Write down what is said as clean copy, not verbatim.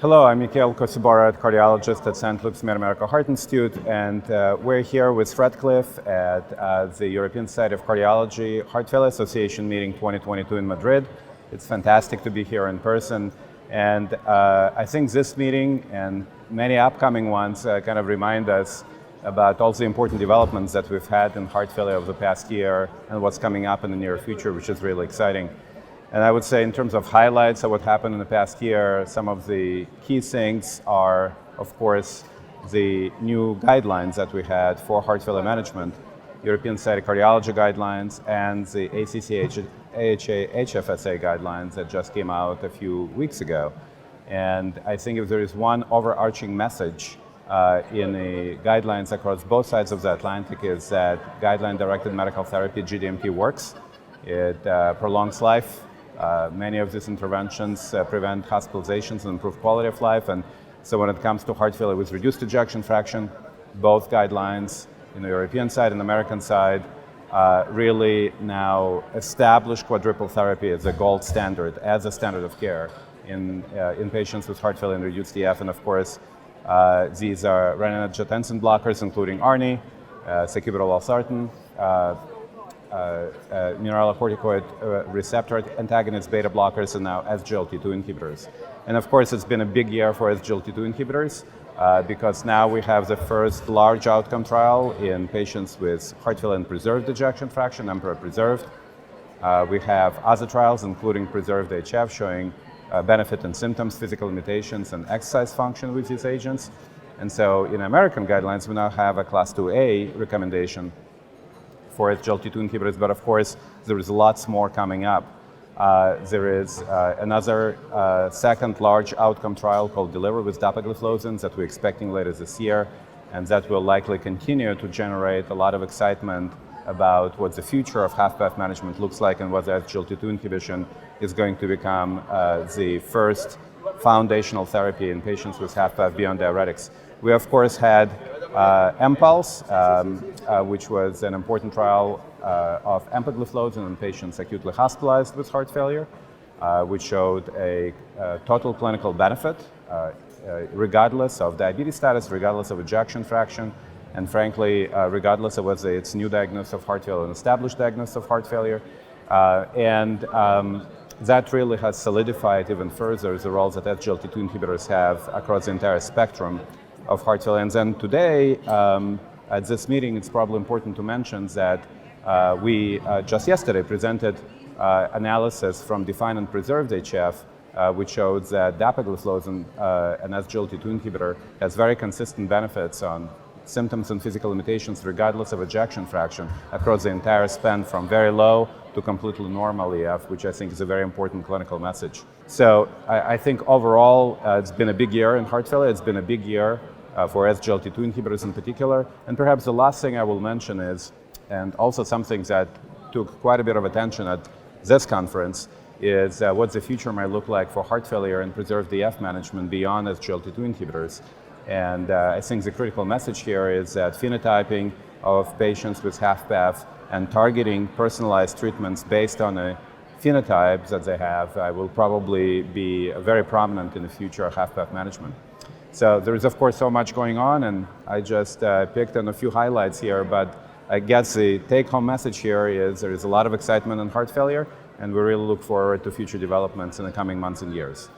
Hello, I'm Mikhail Kosiborod, cardiologist at St. Luke's Mid-America Heart Institute, and we're here with Radcliffe at the European Society of Cardiology Heart Failure Association meeting 2022 in Madrid. It's fantastic to be here in person, and I think this meeting and many upcoming ones kind of remind us about all the important developments that we've had in heart failure over the past year and what's coming up in the near future, which is really exciting. And I would say in terms of highlights of what happened in the past year, some of the key things are, of course, the new guidelines that we had for heart failure management, European Society of Cardiology guidelines, and the AHA HFSA guidelines that just came out a few weeks ago. And I think if there is one overarching message in the guidelines across both sides of the Atlantic is that guideline-directed medical therapy, GDMT, works. It prolongs life. Many of these interventions prevent hospitalizations and improve quality of life. And so when it comes to heart failure with reduced ejection fraction, both guidelines in the European side and American side really now establish quadruple therapy as a gold standard, as a standard of care in patients with heart failure and reduced EF. And of course, these are renin-angiotensin blockers, including ARNI, sacubitril/valsartan, mineralocorticoid receptor antagonists, beta blockers, and now SGLT2 inhibitors. And of course, it's been a big year for SGLT2 inhibitors because now we have the first large outcome trial in patients with heart failure and preserved ejection fraction, EMPEROR preserved. We have other trials, including preserved HF, showing benefit in symptoms, physical limitations, and exercise function with these agents. And so in American guidelines, we now have a Class 2A recommendation for SGLT2 inhibitors, but of course, there is lots more coming up. There is another second large outcome trial called DELIVER with dapagliflozin that we're expecting later this year, and that will likely continue to generate a lot of excitement about what the future of HFpEF management looks like and whether SGLT2 inhibition is going to become the first foundational therapy in patients with HFpEF beyond diuretics. We, of course, had MPULSE, which was an important trial of empagliflozin in patients acutely hospitalized with heart failure, which showed a total clinical benefit regardless of diabetes status, regardless of ejection fraction, and frankly, regardless of whether it's new diagnosis of heart failure or an established diagnosis of heart failure. That really has solidified even further the role that SGLT2 inhibitors have across the entire spectrum of heart failure. And then today, at this meeting, it's probably important to mention that we just yesterday presented analysis from DEFINE and preserved HF, which showed that dapagliflozin, an SGLT2 inhibitor, has very consistent benefits on symptoms and physical limitations regardless of ejection fraction across the entire span from very low to completely normal EF, which I think is a very important clinical message. So I think overall, it's been a big year in heart failure. It's been a big year for SGLT2 inhibitors in particular. And perhaps the last thing I will mention is, and also something that took quite a bit of attention at this conference, is what the future might look like for heart failure and preserved EF management beyond SGLT2 inhibitors. And I think the critical message here is that phenotyping of patients with HFpEF and targeting personalized treatments based on a phenotype that they have will probably be very prominent in the future of HFpEF management. So there is, of course, so much going on, and I just picked on a few highlights here, but I guess the take-home message here is there is a lot of excitement in heart failure, and we really look forward to future developments in the coming months and years.